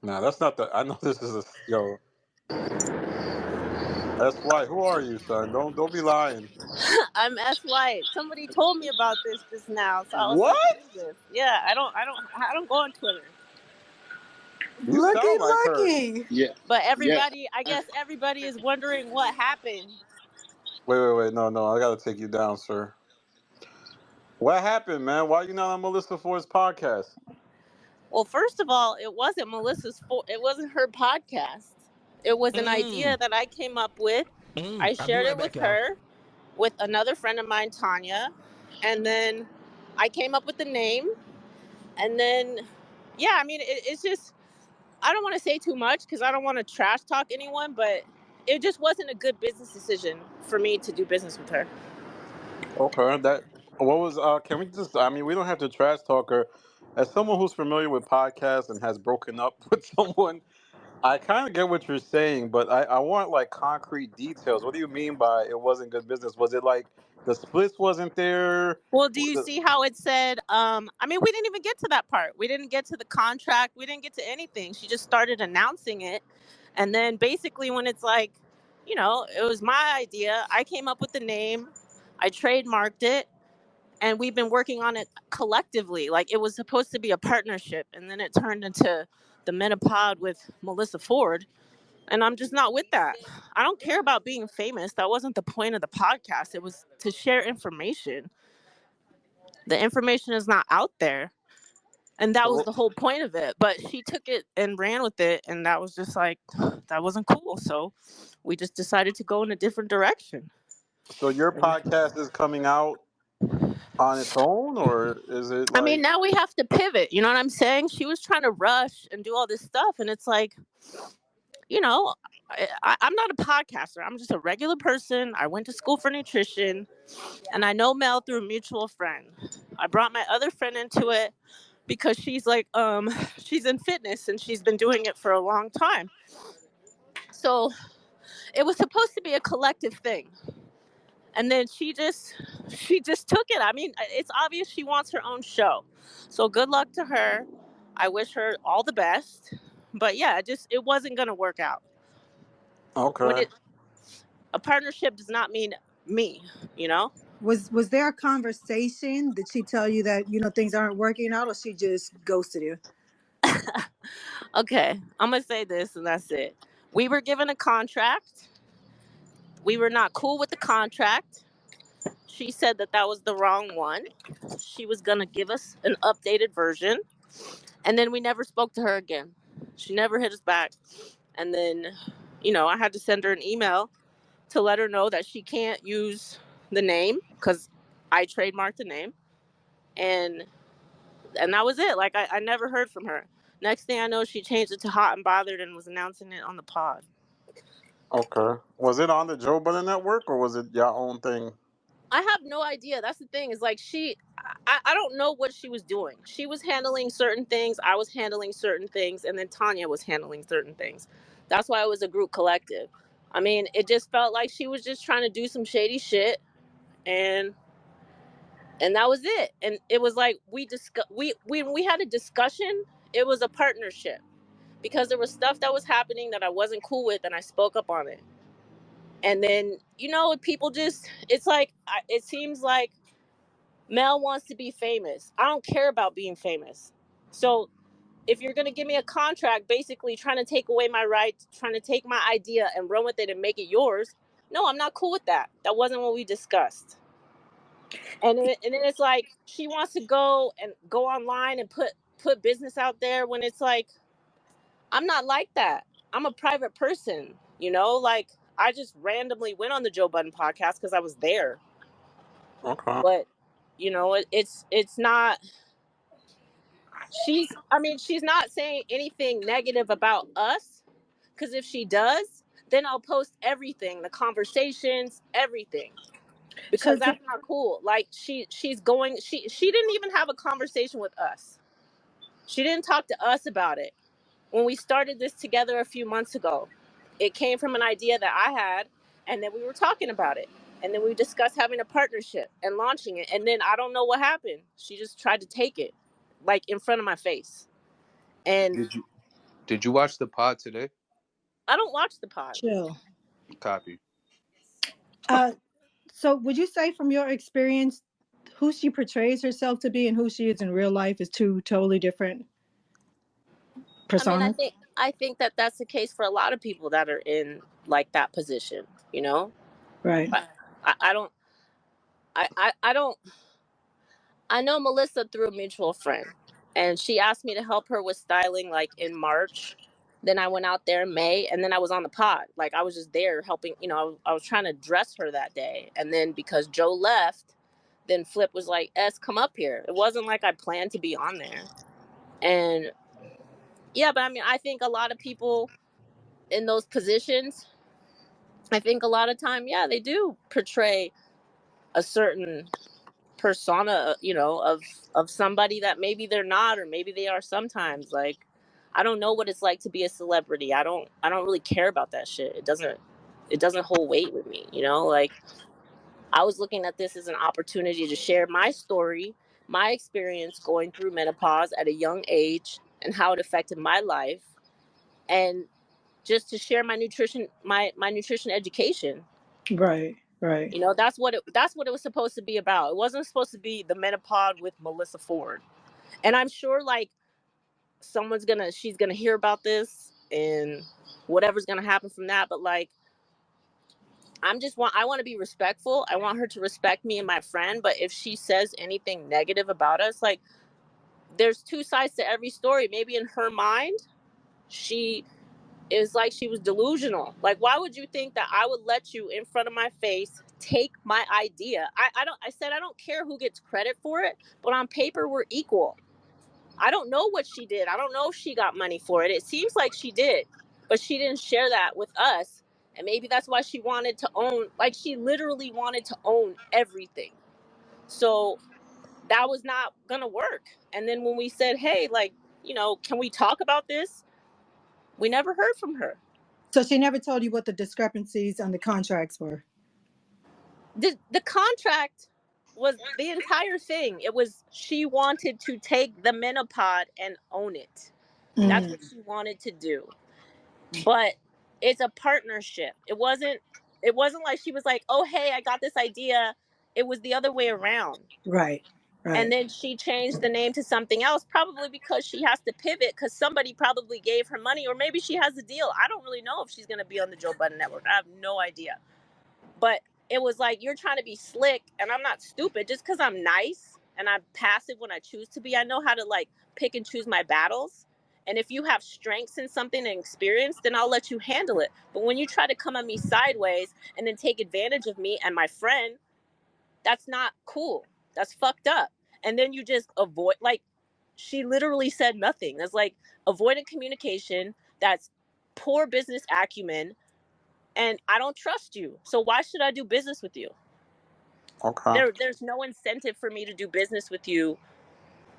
Nah, that's not the. I know this is a yo. That's why. Who are you, son? Don't be lying. I'm S White. Somebody told me about this just now, so I was like, What? "Who is this?" Yeah, I don't go on Twitter, You Lucky, sound like her. lucky. Yeah, but yeah. I guess everybody is wondering what happened. Wait. No. I gotta take you down, sir. What happened, man? Why you not on Melissa Ford's podcast? Well, first of all, it wasn't her podcast. It was an idea Mm, that I came up with. I I'll be shared right it back, with y'all. her, with another friend of mine, Tanya, and then I came up with the name. And then, yeah, I mean, it's just, I don't want to say too much because I don't want to trash talk anyone, but it just wasn't a good business decision for me to do business with her. Okay, that. What was? Can we just? I mean, we don't have to trash talk her. As someone who's familiar with podcasts and has broken up with someone, I kind of get what you're saying, but I want like concrete details. What do you mean by it wasn't good business? Was it like the splits wasn't there? Well, do Was you it, see how it said? I mean, we didn't even get to that part. We didn't get to the contract. We didn't get to anything. She just started announcing it. And then basically, when it's like, it was my idea, I came up with the name, I trademarked it, and we've been working on it collectively. Like it was supposed to be a partnership, and then it turned into the Menopod with Melyssa Ford. And I'm just not with that. I don't care about being famous. That wasn't the point of the podcast. It was to share information. The information is not out there. And that was so? the whole point of it. But she took it and ran with it. And that was just like, that wasn't cool. So we just decided to go in a different direction. So your podcast is coming out on its own, or is it I mean, like? now we have to pivot. You know what I'm saying? She was trying to rush and do all this stuff. And it's like, you know, I'm not a podcaster. I'm just a regular person. I went to school for nutrition. And I know Mel through a mutual friend. I brought my other friend into it because she's like, she's in fitness and she's been doing it for a long time. So it was supposed to be a collective thing. And then she just took it. I mean, it's obvious she wants her own show. So good luck to her. I wish her all the best. But yeah, it wasn't gonna work out. When Okay. a partnership does not mean me, you know? Was there a conversation? Did she tell you that things aren't working out, or she just ghosted you? Okay, I'm gonna say this and that's it. We were given a contract. We were not cool with the contract. She said that was the wrong one. She was gonna give us an updated version, and then we never spoke to her again. She never hit us back. And then, I had to send her an email to let her know that she can't use the name because I trademarked the name, and that was it. Like I never heard from her. Next thing I know, she changed it to Hot and Bothered and was announcing it on the pod. Okay. Was it on the Joe Budden Network or was it your own thing? I have no idea. That's the thing. Is like I don't know what she was doing. She was handling certain things. I was handling certain things, and then Tanya was handling certain things. That's why it was a group collective. I mean, it just felt like she was just trying to do some shady shit, and that was it. And it was like we had a discussion. It was a partnership because there was stuff that was happening that I wasn't cool with, and I spoke up on it. And then people just it's like it seems like Mel wants to be famous. I don't care about being famous. So if you're going to give me a contract basically trying to take away my rights, trying to take my idea and run with it and make it yours, no, I'm not cool with that. That wasn't what we discussed. And then it's like she wants to go online and put business out there when it's like I'm not like that. I'm a private person, like I just randomly went on the Joe Budden podcast because I was there. Okay. But it's not she's not saying anything negative about us, because if she does, then I'll post everything, the conversations, everything, So, because that's not cool. Like she didn't even have a conversation with us. She didn't talk to us about it. When we started this together a few months ago, it came from an idea that I had, and then we were talking about it, and then we discussed having a partnership and launching it, and then I don't know what happened. She just tried to take it like in front of my face. And Did you? Did you watch the pod today? I don't watch the pod. Chill. Copy. Uh, so would you say from your experience, who she portrays herself to be and who she is in real life is two totally different I mean, personas? I think that that's the case for a lot of people that are in like that position. You know, Right. I don't I don't I know Melyssa through a mutual friend, and she asked me to help her with styling like in March. Then I went out there in May, and then I was on the pod. Like I was just there helping. You know, I was trying to dress her that day, and then because Joe left, then Flip was like, "S, come up here." It wasn't like I planned to be on there, and yeah, but I mean, I think a lot of people in those positions, I think a lot of time, yeah, they do portray a certain persona, you know, of somebody that maybe they're not, or maybe they are sometimes. Like, I don't know what it's like to be a celebrity. I don't really care about that shit. It doesn't hold weight with me, you know? Like, I was looking at this as an opportunity to share my story, my experience going through menopause at a young age and how it affected my life, and just to share my nutrition, my nutrition education. Right. Right. You know, that's what it was supposed to be about. It wasn't supposed to be the menopause with Melyssa Ford. And I'm sure like she's gonna hear about this and whatever's gonna happen from that. But like, I want to be respectful. I want her to respect me and my friend. But if she says anything negative about us, like, there's two sides to every story. Maybe in her mind, she is like, she was delusional. Like, why would you think that I would let you in front of my face take my idea? I said I don't care who gets credit for it, but on paper we're equal. I don't know what she did. I don't know if she got money for it. It seems like she did, but she didn't share that with us. And maybe that's why she wanted to own, like, she literally wanted to own everything. So that was not gonna work. And then when we said, hey, like, you know, can we talk about this? We never heard from her. So she never told you what the discrepancies on the contracts were. The contract was the entire thing. It was, she wanted to take the menopod and own it. That's Mm, what she wanted to do. But it's a partnership. It wasn't like she was like, "Oh, hey, I got this idea." It was the other way around. right. And Right. then she changed the name to something else, probably because she has to pivot because somebody probably gave her money, or maybe she has a deal. I don't really know if she's going to be on the Joe Budden network. I have no idea. But it was like, you're trying to be slick, and I'm not stupid. Just because I'm nice and I'm passive when I choose to be, I know how to like pick and choose my battles. And if you have strengths in something and experience, then I'll let you handle it. But when you try to come at me sideways and then take advantage of me and my friend, that's not cool. That's fucked up. And then you just avoid, like, she literally said nothing. That's like avoidant communication. That's poor business acumen, and I don't trust you. So why should I do business with you? Okay. There's no incentive for me to do business with you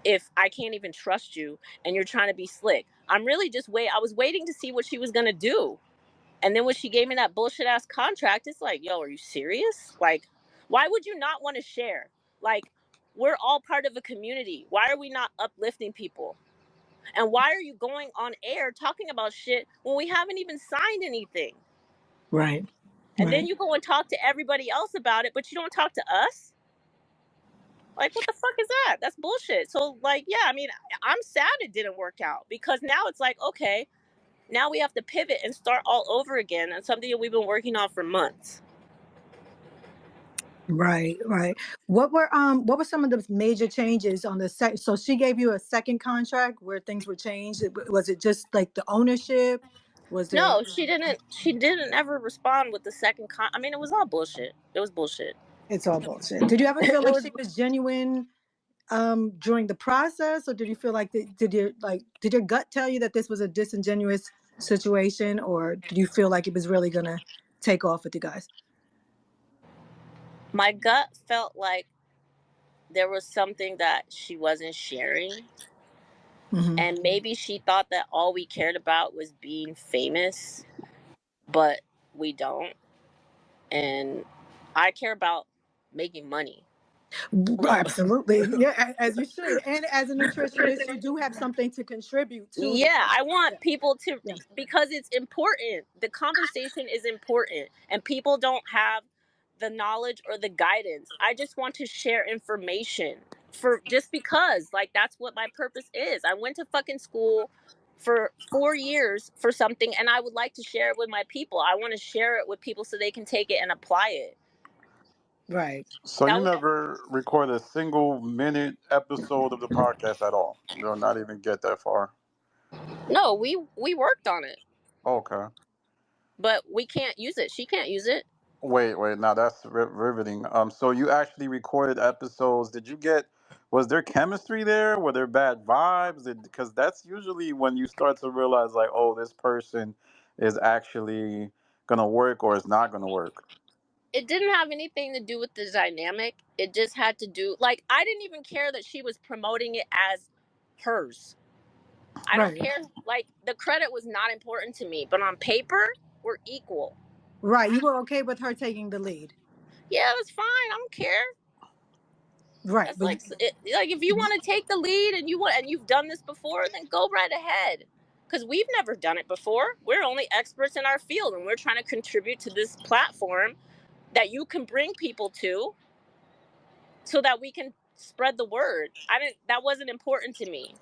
if I can't even trust you and you're trying to be slick. I was waiting to see what she was gonna do. And then when she gave me that bullshit ass contract, it's like, yo, are you serious? Like, why would you not want to share? Like, we're all part of a community. Why are we not uplifting people? And why are you going on air talking about shit when we haven't even signed anything? Right. And then Right. you go and talk to everybody else about it, but you don't talk to us? Like, what the fuck is that? That's bullshit. So, like, yeah, I mean, I'm sad it didn't work out, because now it's like, okay, now we have to pivot and start all over again on something that we've been working on for months. Right. Right. What were some of the major changes on the sec? So she gave you a second contract where things were changed. Was it just like the ownership? Was there? No, she didn't. She didn't ever respond with the second I mean, it was all bullshit. It was bullshit. It's all bullshit. Did you ever feel It like was. she was genuine during the process, or did you feel like did your gut tell you that this was a disingenuous situation, or did you feel like it was really gonna take off with you guys? My gut felt like there was something that she wasn't sharing, Hmm. and maybe she thought that all we cared about was being famous, but we don't. And I care about making money. Absolutely. Yeah, as you should. And as a nutritionist, you do have something to contribute to the Yeah, I conversation. want people to, Yeah. because it's important. The conversation is important, and people don't have the knowledge or the guidance. I just want to share information for just because, like, that's what my purpose is. I went to fucking school for 4 years for something, and I would like to share it with my people. I want to share it with people so they can take it and apply it. Right. So That you was never record a single minute episode of the podcast at all? You'll not even get that far. no, we worked on it, Okay. but we can't use it. She can't use it. Wait. Now that's riveting. So you actually recorded episodes. Did you get? Was there chemistry there? Were there bad vibes? Because that's usually when you start to realize, like, oh, this person is actually gonna work or is not gonna work. It didn't have anything to do with the dynamic. It just had to do, like, I didn't even care that she was promoting it as hers. I don't Right. care. Like, the credit was not important to me, but on paper, we're equal. Right. You were okay with her taking the lead. Yeah, that's fine. I don't care. Right. That's But like like if you want to take the lead and you've done this before, then go right ahead. Because we've never done it before. We're only experts in our field, and we're trying to contribute to this platform that you can bring people to, so that we can spread the word. That wasn't important to me.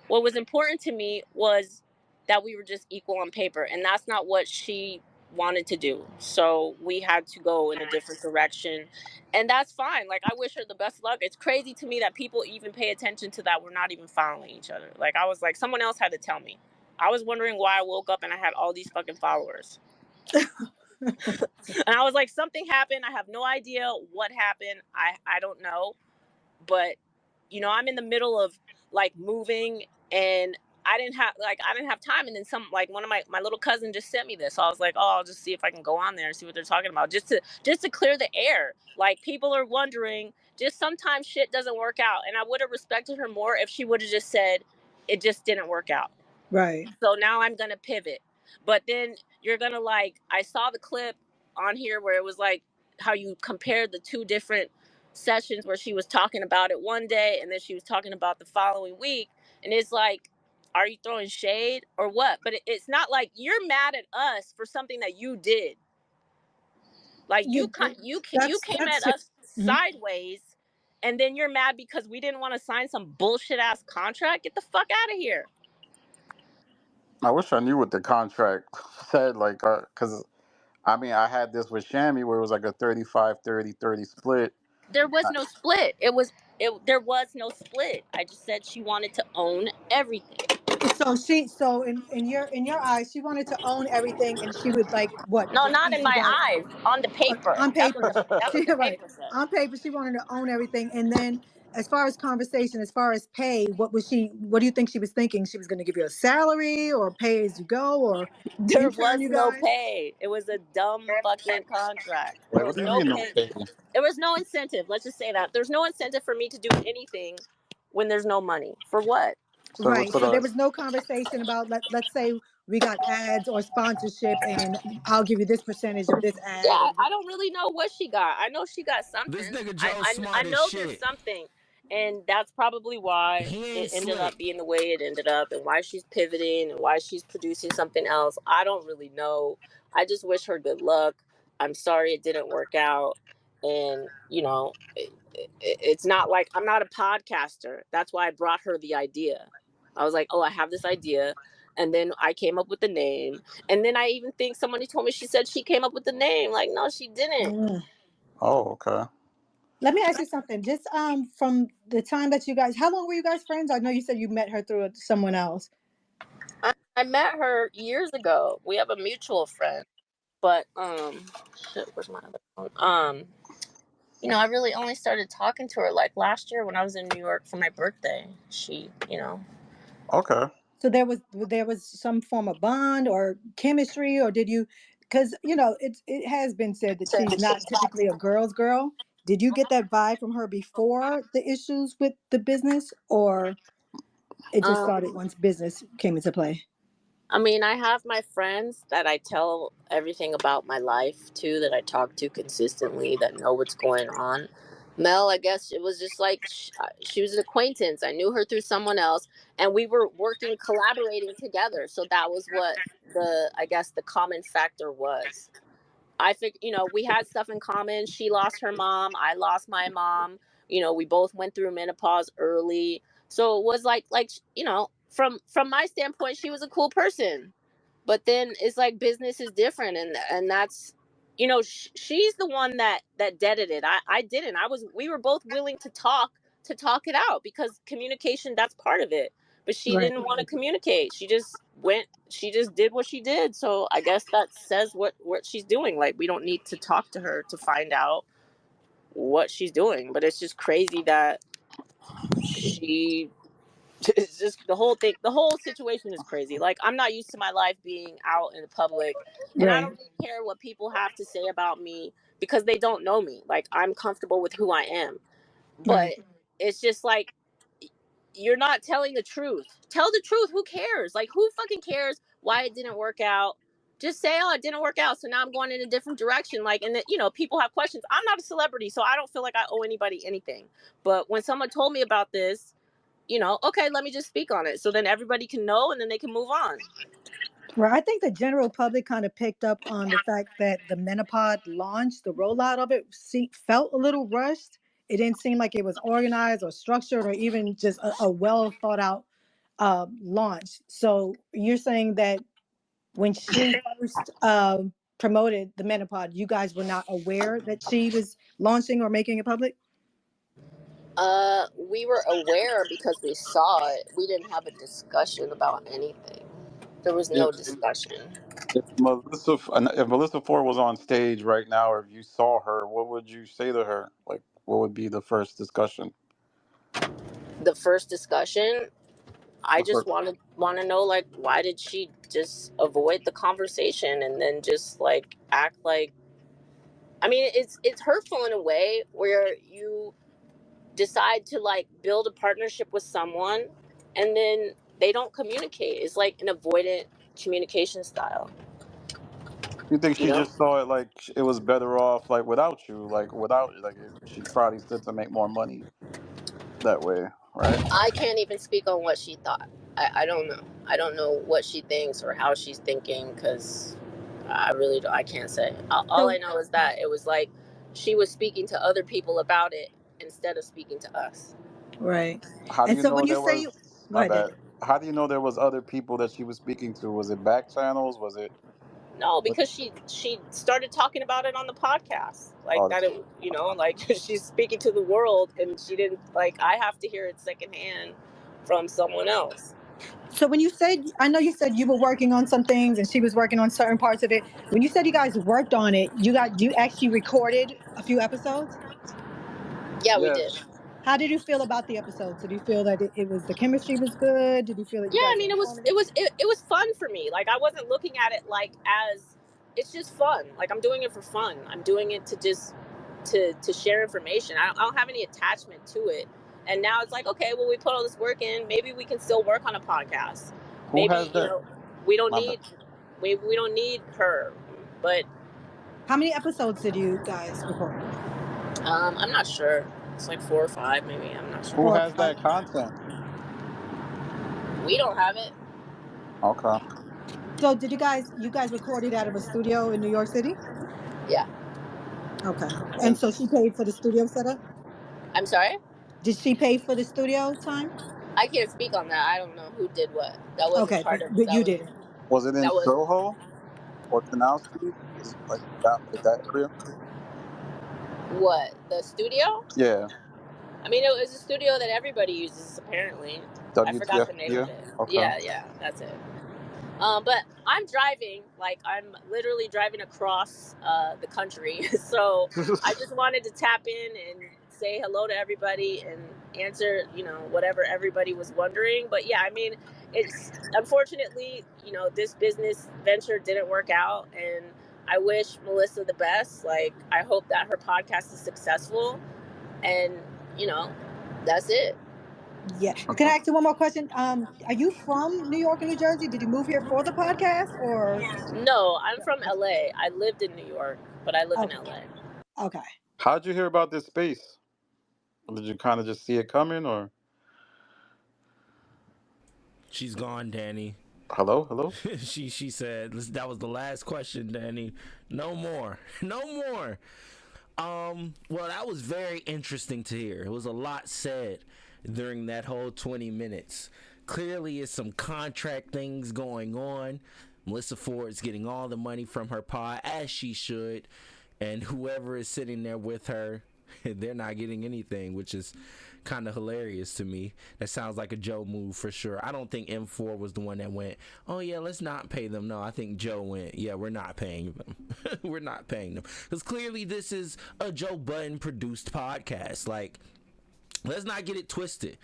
What was important to me was that we were just equal on paper, and that's not what she wanted to do. So we had to go in a different direction, and that's fine. Like, I wish her the best luck. It's crazy to me that people even pay attention to that. We're not even following each other. Like, I was like, someone else had to tell me. I was wondering why I woke up and I had all these fucking followers. And I was like, something happened. I have no idea what happened. I don't know. But I'm in the middle of, like, moving, and I didn't have time. And then one of my little cousin just sent me this. So I was like, oh, I'll just see if I can go on there and see what they're talking about, just to clear the air. Like, people are wondering, just sometimes shit doesn't work out. And I would have respected her more if she would have just said it just didn't work out. right. So now I'm gonna pivot. But then you're gonna, like, I saw the clip on here where it was like how you compared the two different sessions, where she was talking about it one day and then she was talking about the following week. And it's like, are you throwing shade or what? But it's not like you're mad at us for something that you did. Like, Yeah, you came at that's us mhm. sideways, and then you're mad because we didn't want to sign some bullshit ass contract. Get the fuck out of here. I wish I knew what the contract said. Like, because I mean, I had this with Shammy where it was like a 35-30-30 split. There was no split. There was no split. I just said she wanted to own everything. So in your eyes, she wanted to own everything, and she would like what No, just not in equal my that eyes. On the paper. on That's what paper. She the right paper said. on paper she wanted to own everything, and then as far as conversation, as far as pay, what do you think she was thinking? She was going to give you a salary or pay as you go or There intern was you no guys? pay. It was a dumb fucking contract. There Wait, what was do you no mean no pay. pay? There was no incentive. Let's just say that. There's no incentive for me to do anything when there's no money. For what? So it was Right. sort So there of. was no conversation about let's say we got ads or sponsorship, and I'll give you this percentage of this ad. Yeah, Or I don't really know what she got. I know she got This something. nigga I Joe I, smart I as know there's shit. something, and that's probably why He it ain't ended up slick. being the way it ended up, and why she's pivoting, and why she's producing something else. I don't really know. I just wish her good luck. I'm sorry it didn't work out, and it's not like I'm not a podcaster. That's why I brought her the idea. I was like, oh, I have this idea. And then I came up with the name. And then I even think somebody told me, she said she came up with the name. Like, no, she didn't. Mm. Oh, okay. Let me ask you something. Just from the time that you guys, how long were you guys friends? I know you said you met her through someone else. I met her years ago. We have a mutual friend. But shit, where's my other phone? I really only started talking to her like last year when I was in New York for my birthday. Okay. So there was some form of bond or chemistry, or did you? Because it has been said that she's not typically a girl's girl. Did you get that vibe from her before the issues with the business, or it just Um started once business came into play? I mean, I have my friends that I tell everything about my life to, that I talk to consistently, that know what's going on. Mel, I guess it was just like she was an acquaintance. I knew her through someone else, and we were working, collaborating together. So that was what I guess the common factor was. I think, we had stuff in common. She lost her mom. I lost my mom. We both went through menopause early. So it was like, from my standpoint, she was a cool person. But then it's like business is different, and that's, she's the one that deaded it. I didn't. We were both willing to talk it out, because communication, that's part of it. But she Right. didn't want to communicate. She just did what she did. So I guess that says what she's doing. Like, we don't need to talk to her to find out what she's doing. But it's just crazy that she it's just the whole situation is crazy. Like, I'm not used to my life being out in the public, and I Right. don't really care what people have to say about me, because they don't know me. Like, I'm comfortable with who I am. But Right. it's just like, you're not telling the truth. Tell the truth. Who cares? Like, who fucking cares why it didn't work out? Just say, oh, it didn't work out, so now I'm going in a different direction. Like, and people have questions. I'm not a celebrity, so I don't feel like I owe anybody anything. But when someone told me about this, okay, let me just speak on it, so then everybody can know, and then they can move on. Right. I think the general public kind of picked up on the fact that the Menopod launch, the rollout of it, felt a little rushed. It didn't seem like it was organized or structured or even just a well thought out launch. So you're saying that when she first promoted the Menopod, you guys were not aware that she was launching or making it public? We were aware because we saw it. We didn't have a discussion about anything. There was If no discussion. if Melissa Ford was on stage right now, or if you saw her, what would you say to her? Like, what would be the first discussion? The first discussion, I The just first. want to know, like, why did she just avoid the conversation and then just like act like, I mean, it's hurtful in a way where you decide to like build a partnership with someone, and then they don't communicate. It's like an avoidant communication style, You think you she know? just saw it like it was better off like without you, she probably stood to make more money that way, right? I can't even speak on what she thought. I don't know. I don't know what she thinks or how she's thinking, because I really don't, I can't say. All I So know is that it was like she was speaking to other people about it instead of speaking to us. right. How do And you so know when you there say was you go my ahead, bad? David. How do you know there was other people that she was speaking to? Was it back channels? Was it No, what? because she started talking about it on the podcast, like Oh, that. Like, she's speaking to the world, and she didn't, like, I have to hear it secondhand from someone else. So when you said, I know you said you were working on some things and she was working on certain parts of it. When you said you guys worked on it, you actually recorded a few episodes. Yeah, we did. yes. How did you feel about the episodes? Did you feel that it was the chemistry was good? Did you feel that you Yeah, I guys were mean, it was informative? it was it was fun for me. Like, I wasn't looking at it like as, it's just fun. Like, I'm doing it for fun. I'm doing it to just to share information. I don't have any attachment to it. And now it's like, okay, well, we put all this work in. Maybe we can still work on a podcast. Who Maybe, has that? we don't My bad. need we don't need her. But How many episodes did you guys record? I'm not sure. It's like 4 or 5, maybe. I'm not sure. Who 4 or has 5. that content? We don't have it. Okay. So did you guys recorded out of a studio in New York City? Yeah. Okay. And And so she paid for the studio setup? I'm sorry. Did she pay for the studio time? I can't speak on that. I don't know who did what. That wasn't Okay, part of but that you was didn't. was it in that was Soho or Canal Street? Is it like that area? What, the studio? Yeah. I mean, it was a studio that everybody uses, apparently. I forgot WTF? the name of Yeah. it. Okay. Yeah, that's it. But I'm driving, like, I'm literally driving across the country. So I just wanted to tap in and say hello to everybody and answer, whatever everybody was wondering. But yeah, I mean, it's unfortunately, this business venture didn't work out, and I wish Melyssa the best. Like, I hope that her podcast is successful, and you know, that's it. Yeah. Can I ask you one more question? Are you from New York or New Jersey? Did you move here for the podcast or? No, I'm from LA. I lived in New York, but I live in Okay. LA. Okay. How'd you hear about this space? Did you kind of just see it coming, or She's gone, Danny. hello, hello? She said that was the last question, Danny. No more. No more. Well, that was very interesting to hear. It was a lot said during that whole 20 minutes. Clearly, it's some contract things going on. Melyssa Ford's getting all the money from her pod, as she should, and whoever is sitting there with her, they're not getting anything, which is kind of hilarious to me. That sounds like a Joe move for sure. I don't think M4 was the one that went, oh yeah, let's not pay them. No, I think Joe went, yeah, we're not paying them. We're not paying them. Because clearly this is a Joe Budden produced podcast. Like, let's not get it twisted.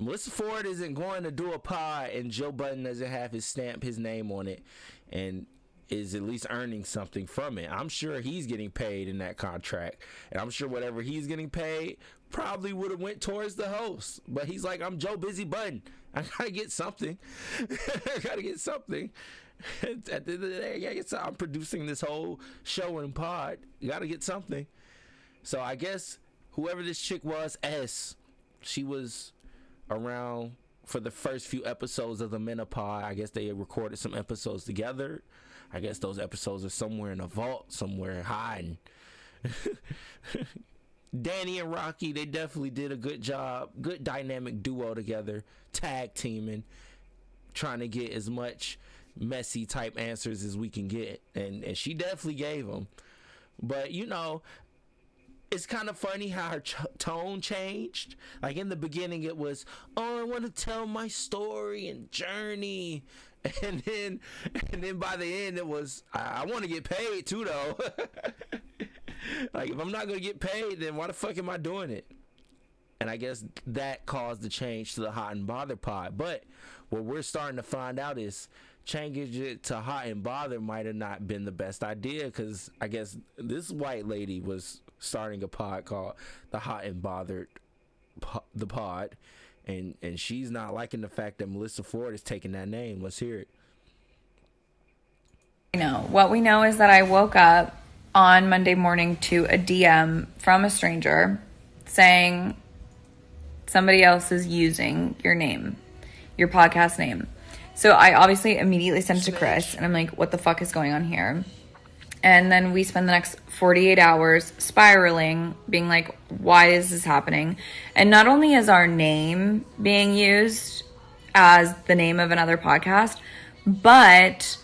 Melyssa Ford isn't going to do a pod and Joe Budden doesn't have his name on it and is at least earning something from it. I'm sure he's getting paid in that contract, and I'm sure whatever he's getting paid probably would have went towards the host. But he's like, I'm Joe Busy Budden. I gotta get something. I gotta get something. At the end of the day, I gotta get something. I'm producing this whole show and pod. You gotta get something. So I guess whoever this chick was, she was around for the first few episodes of the Menopod. I guess they recorded some episodes together. I guess those episodes are somewhere in a vault, somewhere hiding. Danny and Rocky, they definitely did a good job. Good dynamic duo together, tag teaming, trying to get as much messy type answers as we can get. And she definitely gave them. But, you know, it's kind of funny how her tone changed. Like in the beginning it was, oh, I want to tell my story and journey. And then by the end it was, I want to get paid too though. Like if I'm not going to get paid, then why the fuck am I doing it? And I guess that caused the change to the Hot and Bother pod. But what we're starting to find out is changing it to Hot and Bother might have not been the best idea, because I guess this white lady was starting a pod called the Hot and Bothered the pod, and she's not liking the fact that Melyssa Ford is taking that name. Let's hear it. What we know is that I woke up on Monday morning to a DM from a stranger saying somebody else is using your name, your podcast name. So I obviously immediately sent it to Chris, and I'm like, what the fuck is going on here? And then we spend the next 48 hours spiraling, being like, why is this happening? And not only is our name being used as the name of another podcast, but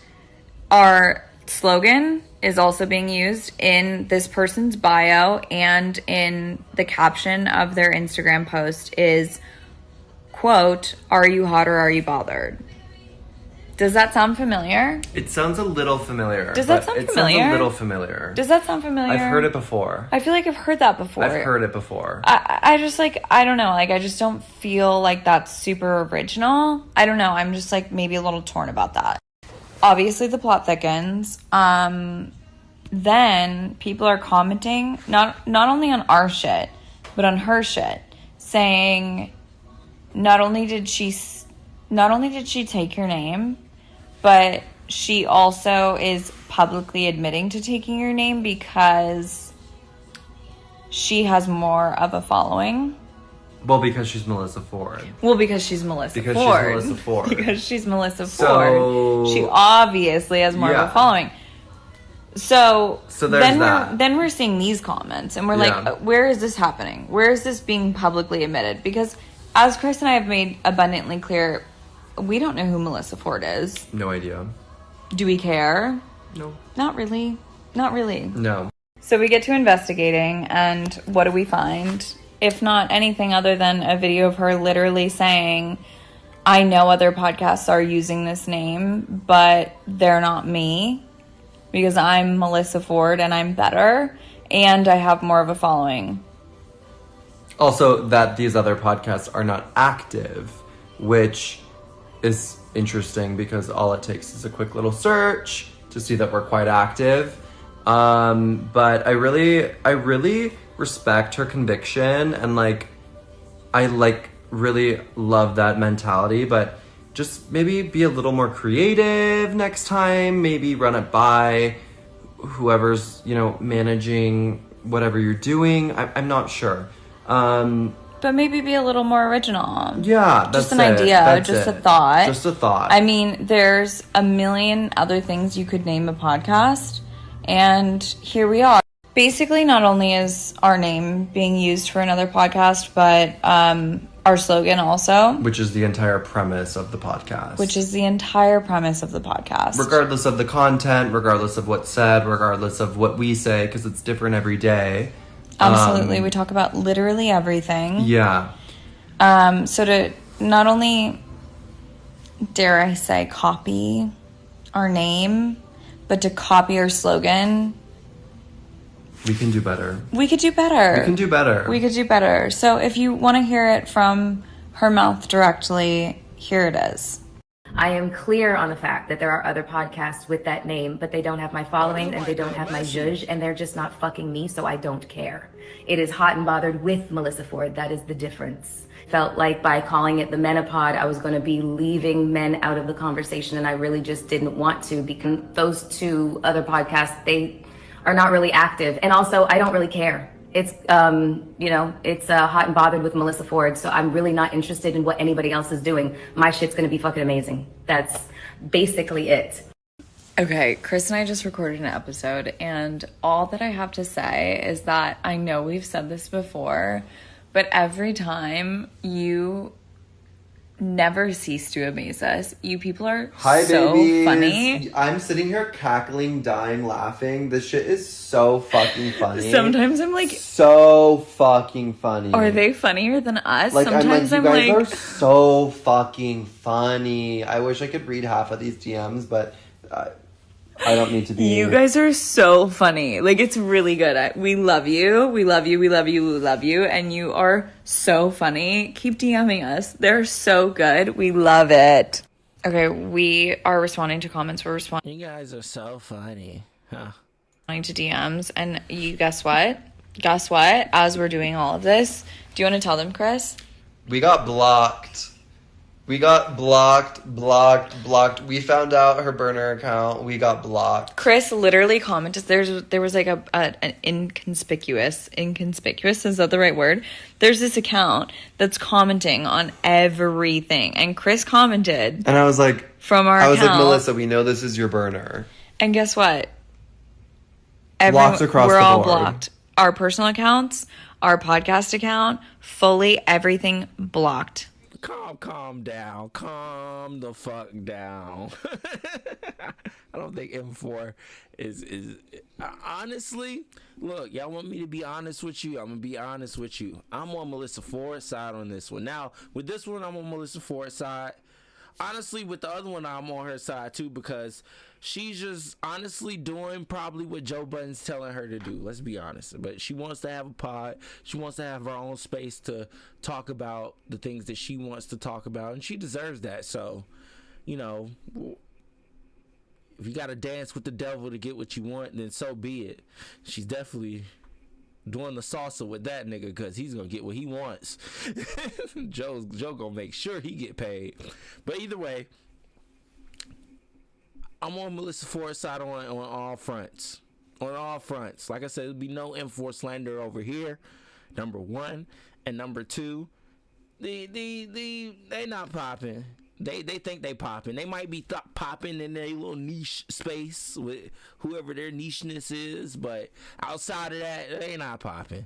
our slogan is also being used in this person's bio, and in the caption of their Instagram post is, quote, are you hot or are you bothered? Does that sound familiar? It sounds a little familiar. Does that sound familiar? It sounds a little familiar. Does that sound familiar? I've heard it before. I feel like I've heard that before. I've heard it before. I just like, I don't know. Like, I just don't feel like that's super original. I don't know. I'm just like maybe a little torn about that. Obviously, the plot thickens. Then people are commenting, not only on our shit, but on her shit, saying not only did she take your name, but she also is publicly admitting to taking your name because she has more of a following. Well, because she's Melyssa Ford. Because she's Melyssa Ford. Because she's Melyssa Ford. She obviously has more of a following. So there's that. Then we're seeing these comments, and we're like, where is this happening? Where is this being publicly admitted? Because as Chris and I have made abundantly clear, we don't know who Melyssa Ford is. No idea. Do we care? No. Not really. Not really. No. So we get to investigating, and what do we find? If not anything other than a video of her literally saying, I know other podcasts are using this name, but they're not me, because I'm Melyssa Ford and I'm better and I have more of a following. Also, that these other podcasts are not active, which is interesting because all it takes is a quick little search to see that we're quite active. But I really respect her conviction, and I really love that mentality, but just maybe be a little more creative next time. Maybe run it by whoever's, managing whatever you're doing. I'm not sure. But maybe be a little more original. Yeah, that's just an idea, just a thought. Just a thought. I mean, there's a million other things you could name a podcast, and here we are. Basically, not only is our name being used for another podcast, but our slogan also. Which is the entire premise of the podcast. Regardless of the content, regardless of what's said, regardless of what we say, because it's different every day. Absolutely. We talk about literally everything. Yeah. So to not only, dare I say, copy our name, but to copy our slogan. We can do better. We could do better. So if you want to hear it from her mouth directly, here it is. I am clear on the fact that there are other podcasts with that name, but they don't have my following and they don't have my zhuzh, and they're just not fucking me, so I don't care. It is Hot and Bothered with Melyssa Ford. That is the difference. Felt like by calling it the Menopod, I was going to be leaving men out of the conversation, and I really just didn't want to, because those two other podcasts, they are not really active. And also, I don't really care. It's, it's Hot and Bothered with Melyssa Ford, so I'm really not interested in what anybody else is doing. My shit's gonna be fucking amazing. That's basically it. Okay, Chris and I just recorded an episode, and all that I have to say is that I know we've said this before, but every time you never cease to amaze us. You people are so babies. funny. I'm sitting here cackling, dying, laughing. This shit is so fucking funny. Sometimes I'm like, so fucking funny. Are they funnier than us? Like, Sometimes I'm like, you guys are so fucking funny. I wish I could read half of these DMs, but I don't need to be. You guys are so funny. Like, it's really good. We love you. We love you. We love you. We love you. And you are so funny. Keep DMing us. They're so good. We love it. Okay, we are responding to comments. We're responding. You guys are so funny. Huh? To DMs. And you guess what? Guess what? As we're doing all of this, do you want to tell them, Chris? We got blocked. We got blocked. We found out her burner account. We got blocked. Chris literally commented. There was like an inconspicuous. Is that the right word? There's this account that's commenting on everything, and Chris commented. And I was like, I was like, Melyssa, we know this is your burner. And guess what? Blocks across the board. We're all blocked. Our personal accounts, our podcast account, fully everything blocked. Calm down. Calm the fuck down. I don't think M4 is honestly, look, y'all want me to be honest with you? I'm going to be honest with you. I'm on Melyssa Ford's side on this one. Now, with this one, I'm on Melyssa Ford's side. Honestly, with the other one, I'm on her side too, because she's just honestly doing probably what Joe Budden's telling her to do. Let's be honest. But she wants to have a pod. She wants to have her own space to talk about the things that she wants to talk about, and she deserves that. So, you know, if you got to dance with the devil to get what you want, then so be it. She's definitely doing the salsa with that nigga, because he's gonna get what he wants. Joe gonna make sure he get paid. But either way, I'm on Melyssa Ford's side on all fronts. On all fronts. Like I said, there'll be no M4 slander over here. Number one. And number two, they not popping. They think they popping. They might be popping in their little niche space with whoever their nicheness is, but outside of that, they not popping.